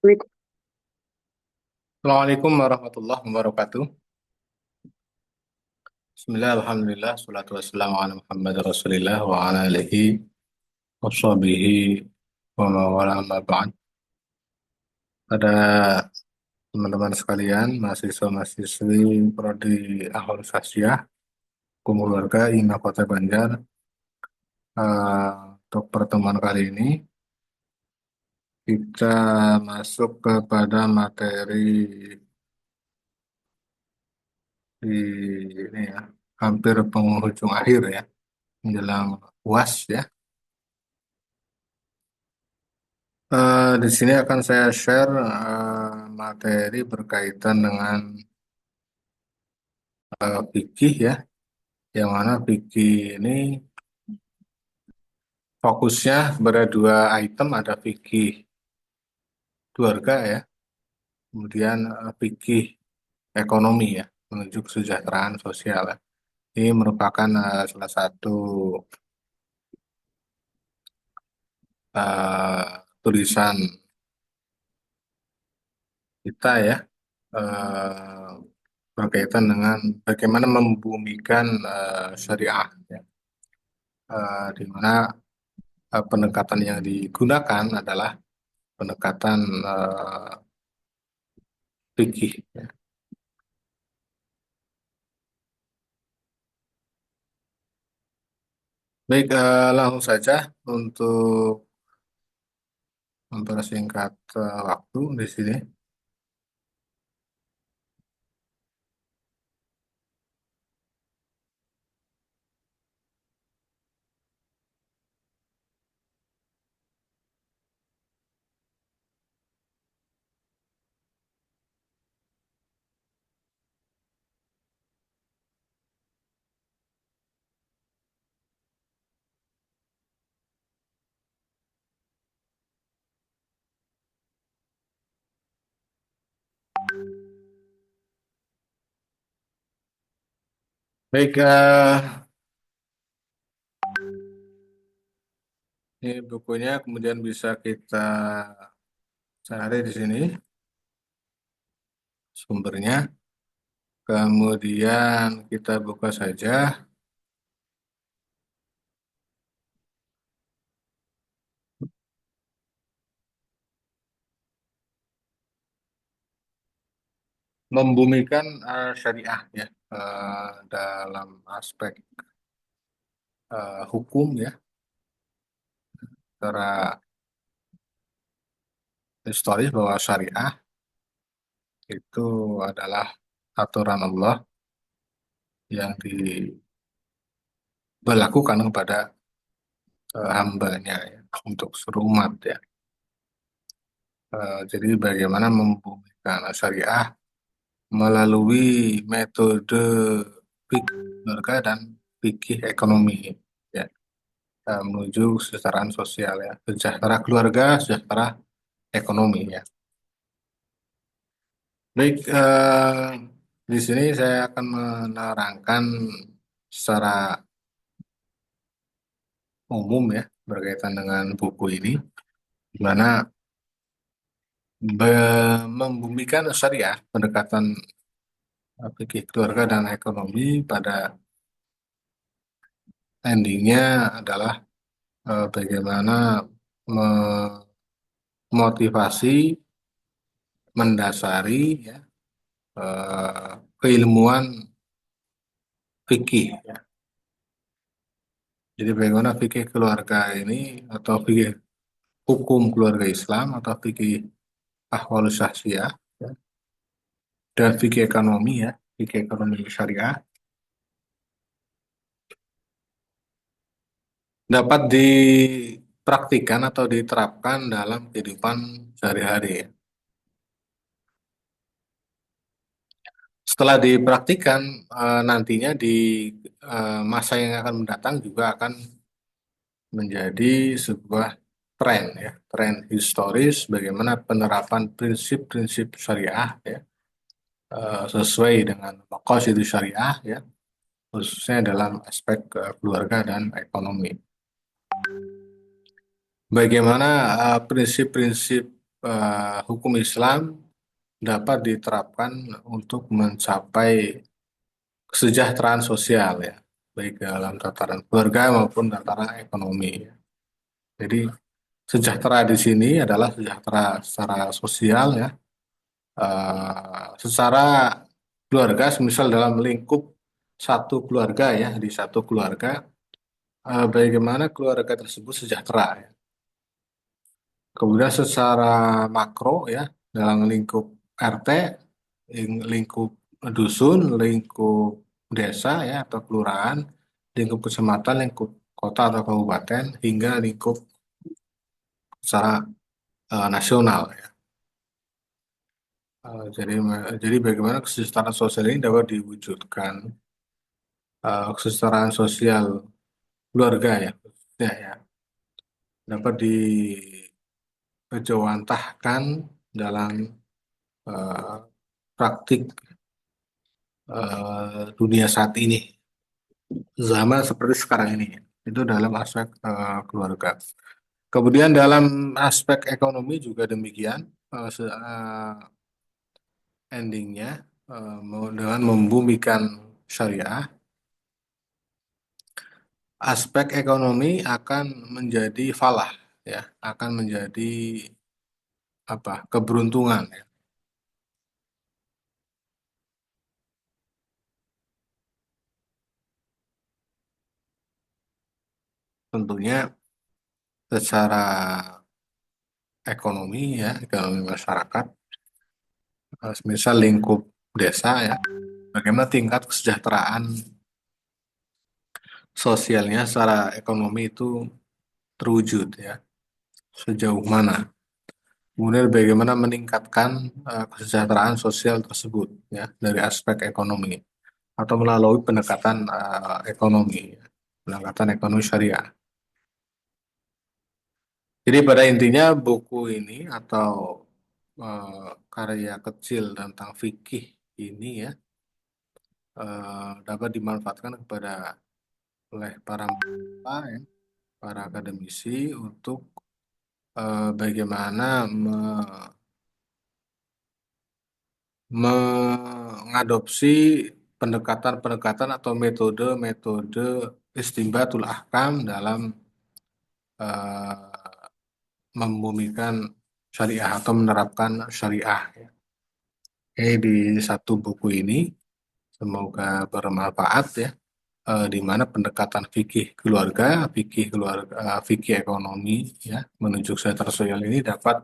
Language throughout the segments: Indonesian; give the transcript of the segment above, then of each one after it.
Assalamualaikum warahmatullahi wabarakatuh. Bismillah, alhamdulillah, salatu wassalamu ala Muhammad Rasulillah wa ala alihi wa sahbihi wa mawala amma ba'd. Pada teman-teman sekalian, mahasiswa-mahasiswi Prodi Ahwal Sasiah, Keluarga IMA Kota Banjar, untuk pertemuan kali ini kita masuk kepada materi di ini ya, hampir penghujung akhir ya, menjelang UAS ya. Di sini akan saya share materi berkaitan dengan fikih ya, yang mana fikih ini fokusnya pada dua item, ada fikih keluarga ya, kemudian fikih ekonomi ya, menuju kesejahteraan sosial ya. Ini merupakan salah satu tulisan kita ya, eh, berkaitan dengan bagaimana membumikan syariah ya. Di mana pendekatan yang digunakan adalah pendekatan fikih. Ya. Baik, langsung saja untuk mempersingkat waktu di sini. Baik, ini bukunya kemudian bisa kita cari di sini sumbernya. Kemudian kita buka saja, membumikan syariah ya, dalam aspek hukum ya, secara historis bahwa syariah itu adalah aturan Allah yang diberlakukan kepada hambanya ya, untuk seluruh umat ya. Jadi bagaimana membumikan syariah melalui metode fikih keluarga dan fikih ekonomi ya, menuju kesejahteraan sosial ya, sejahtera keluarga, sejahtera ekonomi ya. Baik, di sini saya akan menerangkan secara umum ya berkaitan dengan buku ini, di mana membumikan syariah, pendekatan fikih keluarga dan ekonomi pada endingnya adalah bagaimana memotivasi, mendasari ya, keilmuan fikih ya. Jadi bagaimana fikih keluarga ini atau fikih hukum keluarga Islam atau fikih ahwalus syahsiah ya, dan fikih ekonomi ya, fikih ekonomi syariah dapat dipraktikkan atau diterapkan dalam kehidupan sehari-hari ya. Setelah dipraktikkan, nantinya di masa yang akan mendatang juga akan menjadi sebuah tren ya, tren historis bagaimana penerapan prinsip-prinsip syariah ya, sesuai dengan maqasid syariah ya, khususnya dalam aspek keluarga dan ekonomi. Bagaimana prinsip-prinsip hukum Islam dapat diterapkan untuk mencapai kesejahteraan sosial ya, baik dalam tataran keluarga maupun tataran ekonomi. Jadi sejahtera di sini adalah sejahtera secara sosial ya, secara keluarga, misal dalam lingkup satu keluarga ya, di satu keluarga, bagaimana keluarga tersebut sejahtera ya. Kemudian secara makro ya, dalam lingkup RT, lingkup dusun, lingkup desa ya atau kelurahan, lingkup kecamatan, lingkup kota atau kabupaten, hingga lingkup secara nasional ya. Jadi bagaimana kesejahteraan sosial ini dapat diwujudkan, kesejahteraan sosial keluarga ya, khususnya ya, dapat dijawantahkan dalam eh, praktik dunia saat ini, zaman seperti sekarang ini. Itu dalam aspek keluarga. Kemudian dalam aspek ekonomi juga demikian, endingnya dengan membumikan syariah, aspek ekonomi akan menjadi falah, ya, akan menjadi apa? Keberuntungan. Ya. Tentunya secara ekonomi ya, ekonomi masyarakat, misal lingkup desa ya, bagaimana tingkat kesejahteraan sosialnya secara ekonomi itu terwujud ya, sejauh mana. Kemudian bagaimana meningkatkan kesejahteraan sosial tersebut ya dari aspek ekonomi atau melalui pendekatan ekonomi, ya, pendekatan ekonomi syariah. Jadi pada intinya buku ini atau karya kecil tentang fikih ini ya dapat dimanfaatkan oleh para mahasiswa, ya, para akademisi untuk bagaimana mengadopsi pendekatan-pendekatan atau metode-metode istinbatul ahkam dalam eh, membumikan syariah atau menerapkan syariah. Ya. Oke, di satu buku ini semoga bermanfaat ya, di mana pendekatan fikih ekonomi ya menuju kesejahteraan sosial ini dapat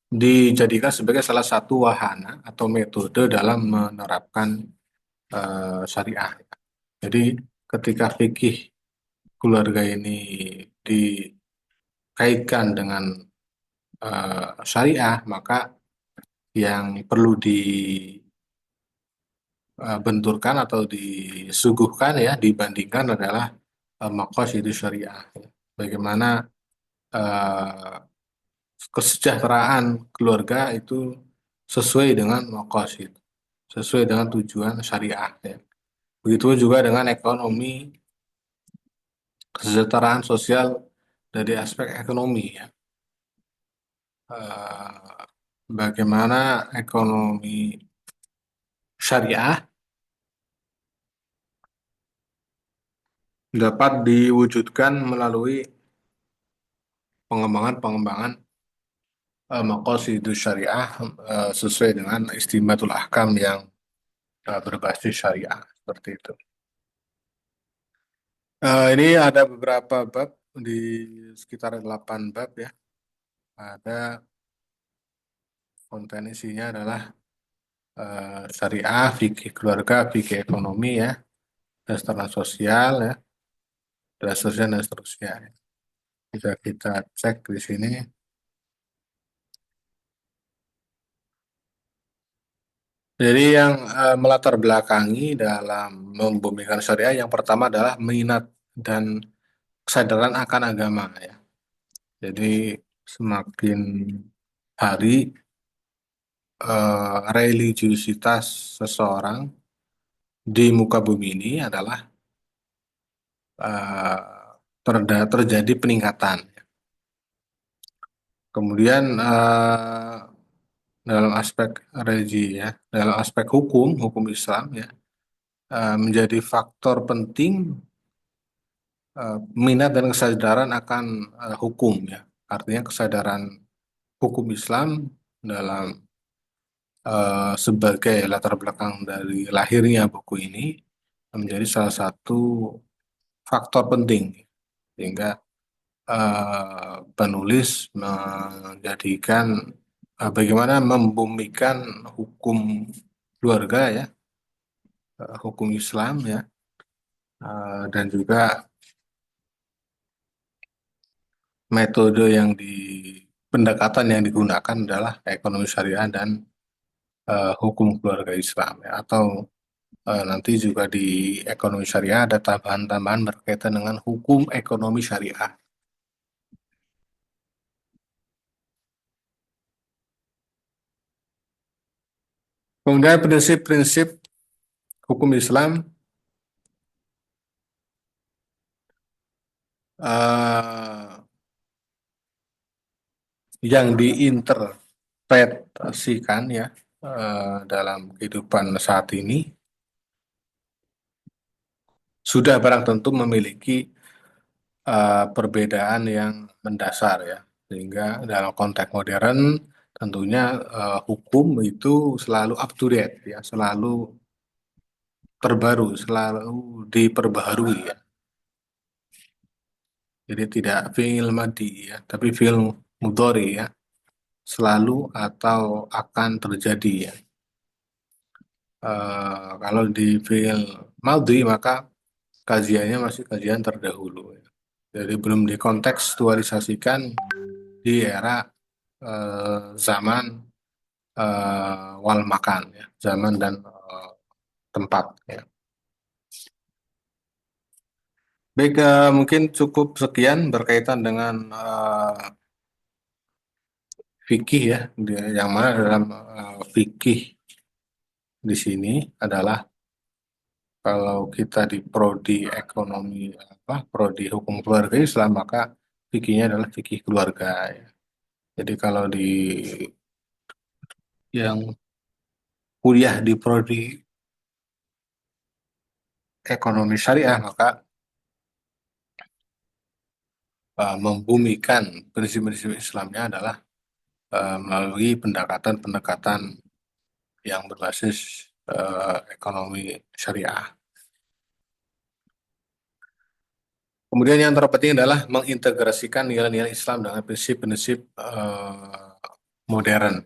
dijadikan sebagai salah satu wahana atau metode dalam menerapkan syariah. Jadi ketika fikih keluarga ini dikaitkan dengan syariah, maka yang perlu dibenturkan atau disuguhkan ya dibandingkan adalah maqasid syariah. Bagaimana eh, kesejahteraan keluarga itu sesuai dengan maqasid, sesuai dengan tujuan syariah. Ya. Begitu juga dengan ekonomi, kesejahteraan sosial dari aspek ekonomi ya. Eh, Bagaimana ekonomi syariah dapat diwujudkan melalui pengembangan-pengembangan maqasidus syariah sesuai dengan istimbatul ahkam yang berbasis syariah seperti itu. Ini ada beberapa bab di sekitar 8 bab ya. Ada konten isinya adalah syariah, fikih keluarga, fikih ekonomi ya, kesejahteraan sosial ya, dan seterusnya dan seterusnya. Bisa kita cek di sini. Jadi yang melatar belakangi dalam membumikan syariah yang pertama adalah minat dan kesadaran akan agama ya. Jadi semakin hari religiusitas seseorang di muka bumi ini adalah terjadi peningkatan. Kemudian dalam aspek religi ya, dalam aspek hukum Islam ya, menjadi faktor penting minat dan kesadaran akan hukum ya. Artinya kesadaran hukum Islam dalam sebagai latar belakang dari lahirnya buku ini menjadi salah satu faktor penting sehingga penulis menjadikan bagaimana membumikan hukum keluarga ya, hukum Islam ya, dan juga metode yang di pendekatan yang digunakan adalah ekonomi syariah dan hukum keluarga Islam ya, atau nanti juga di ekonomi syariah ada tambahan-tambahan berkaitan dengan hukum ekonomi syariah. Kemudian prinsip-prinsip hukum Islam eh, yang diinterpretasikan ya dalam kehidupan saat ini sudah barang tentu memiliki perbedaan yang mendasar ya. Sehingga dalam konteks modern tentunya hukum itu selalu up to date ya, selalu terbaru, selalu diperbaharui ya. Jadi tidak fi'il madi ya, tapi fi'il mudhari ya, selalu atau akan terjadi ya. Kalau di fi'il madhi maka kajiannya masih kajian terdahulu ya. Jadi belum dikontekstualisasikan di era zaman wal makan ya, zaman dan tempat ya. Baik, mungkin cukup sekian berkaitan dengan fikih ya, yang mana dalam fikih di sini adalah kalau kita di prodi ekonomi apa prodi hukum keluarga Islam maka fikihnya adalah fikih keluarga ya. Jadi kalau di yang kuliah di prodi ekonomi syariah maka membumikan prinsip-prinsip Islamnya adalah melalui pendekatan-pendekatan yang berbasis ekonomi syariah. Kemudian yang terpenting adalah mengintegrasikan nilai-nilai Islam dengan prinsip-prinsip modern.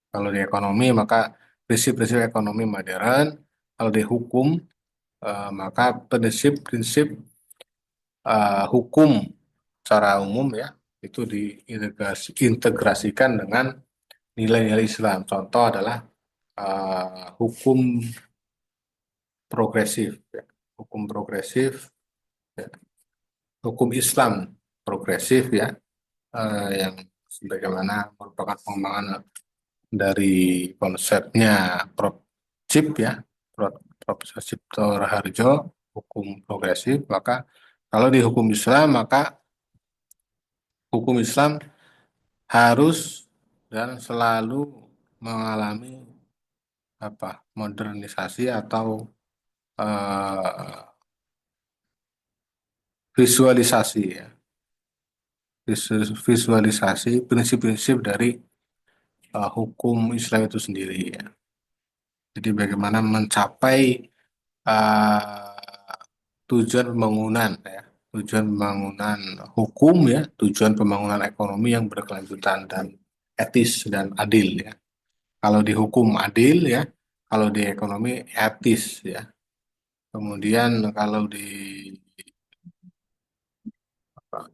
Kalau di ekonomi maka prinsip-prinsip ekonomi modern, kalau di hukum maka prinsip-prinsip hukum secara umum ya itu diintegrasikan dengan nilai-nilai Islam. Contoh adalah hukum progresif, ya. Hukum progresif, ya. Hukum Islam progresif ya, yang sebagaimana merupakan pengembangan dari konsepnya Prof. Cip ya, Profesor Cipto Raharjo, hukum progresif. Maka kalau di hukum Islam maka hukum Islam harus dan selalu mengalami apa modernisasi atau eh, visualisasi ya, visualisasi prinsip-prinsip dari hukum Islam itu sendiri ya. Jadi bagaimana mencapai tujuan pembangunan ya, tujuan pembangunan hukum ya, tujuan pembangunan ekonomi yang berkelanjutan dan etis dan adil ya. Kalau di hukum adil ya, kalau di ekonomi etis ya. Kemudian kalau di apa,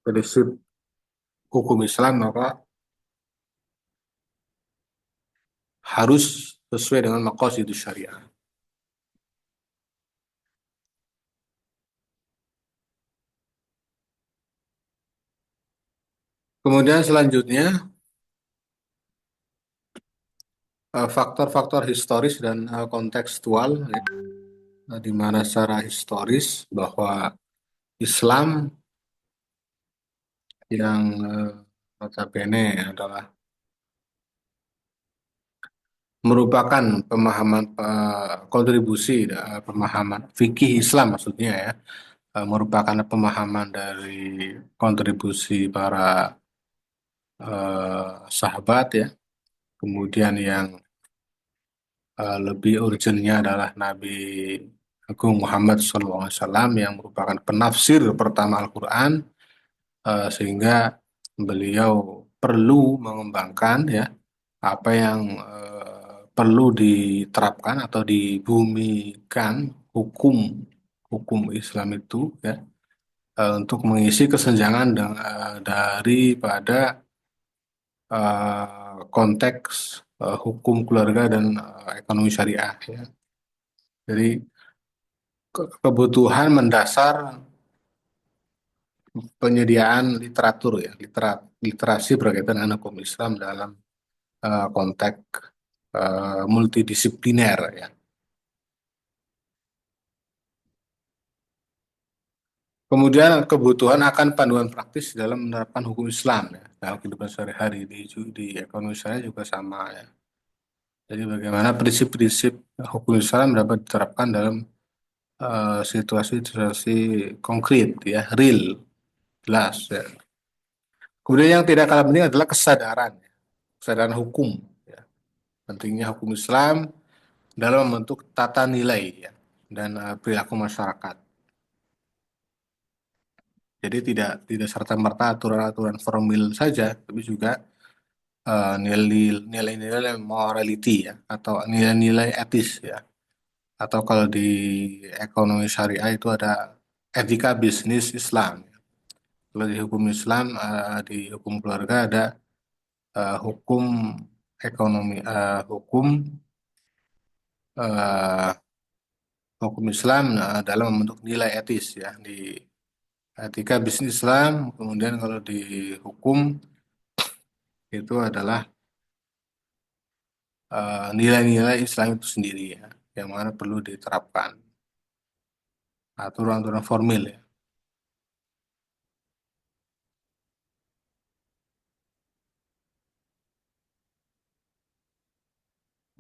prinsip hukum Islam maka harus sesuai dengan maqasidus syariah. Kemudian selanjutnya faktor-faktor historis dan kontekstual ya, di mana secara historis bahwa Islam yang notabene adalah merupakan pemahaman kontribusi pemahaman fikih Islam maksudnya ya, merupakan pemahaman dari kontribusi para sahabat ya. Kemudian yang lebih urgennya adalah Nabi Agung Muhammad SAW yang merupakan penafsir pertama Al-Quran, sehingga beliau perlu mengembangkan ya apa yang perlu diterapkan atau dibumikan hukum hukum Islam itu ya, untuk mengisi kesenjangan daripada konteks hukum keluarga dan ekonomi syariah ya. Jadi kebutuhan mendasar penyediaan literatur ya, literasi berkaitan dengan hukum Islam dalam konteks multidisipliner ya. Kemudian kebutuhan akan panduan praktis dalam menerapkan hukum Islam ya, dalam kehidupan sehari-hari di ekonomi syariah juga sama ya. Jadi bagaimana prinsip-prinsip hukum Islam dapat diterapkan dalam situasi-situasi konkret ya, real, jelas ya. Kemudian yang tidak kalah penting adalah kesadaran, ya, kesadaran hukum ya. Pentingnya hukum Islam dalam membentuk tata nilai ya, dan perilaku masyarakat. Jadi tidak serta-merta aturan-aturan formil saja, tapi juga nilai-nilai morality ya, atau nilai-nilai etis ya. Atau kalau di ekonomi syariah itu ada etika bisnis Islam. Kalau di hukum Islam, di hukum keluarga ada hukum ekonomi, eh, hukum Islam dalam membentuk nilai etis ya di etika bisnis Islam. Kemudian kalau di hukum itu adalah nilai-nilai Islam itu sendiri ya, yang mana perlu diterapkan aturan-aturan formil ya.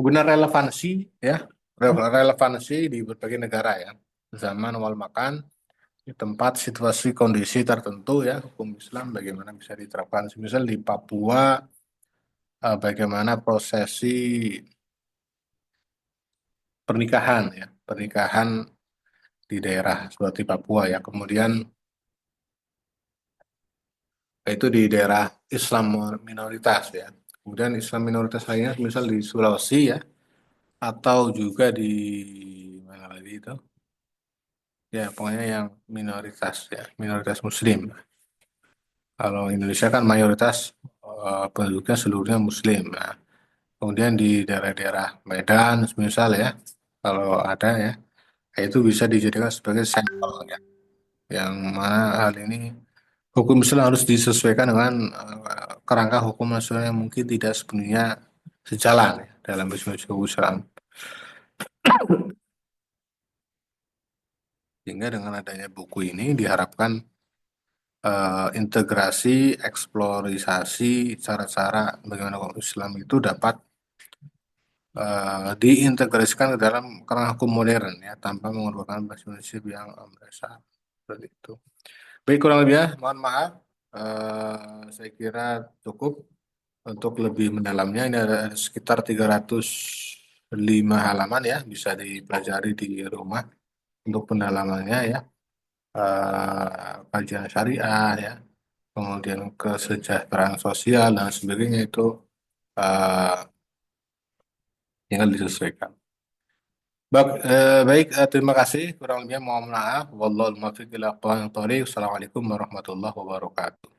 Kemudian relevansi ya, relevansi di berbagai negara ya, zaman wal makan, di tempat situasi kondisi tertentu ya, hukum Islam bagaimana bisa diterapkan. Misal di Papua, bagaimana prosesi pernikahan ya, pernikahan di daerah seperti Papua ya. Kemudian itu di daerah Islam minoritas ya. Kemudian Islam minoritas lainnya misal di Sulawesi ya, atau juga di mana lagi itu? Ya, pokoknya yang minoritas ya, minoritas Muslim. Kalau Indonesia kan mayoritas penduduknya seluruhnya Muslim. Nah, kemudian di daerah-daerah Medan, misal ya, kalau ada ya, itu bisa dijadikan sebagai sampel ya, yang mana hal ini hukum Islam harus disesuaikan dengan kerangka hukum nasional yang mungkin tidak sepenuhnya sejalan ya, dalam bisnis hukum Islam. Sehingga dengan adanya buku ini diharapkan integrasi, eksplorisasi cara-cara bagaimana hukum Islam itu dapat diintegrasikan ke dalam kerangka hukum modern ya, tanpa mengorbankan prinsip yang mendasar seperti itu. Baik, kurang lebih ya, mohon maaf. Saya kira cukup untuk lebih mendalamnya. Ini ada sekitar 305 halaman ya, bisa dipelajari di rumah untuk pendalamannya ya. Kajian syariah ya, kemudian kesejahteraan sosial dan sebagainya itu eh, tinggal disesuaikan. Baik, terima kasih. Kurang lebihnya mohon maaf. Wallahul muwaffiq ila aqwamit thoriq. Assalamualaikum warahmatullahi wabarakatuh.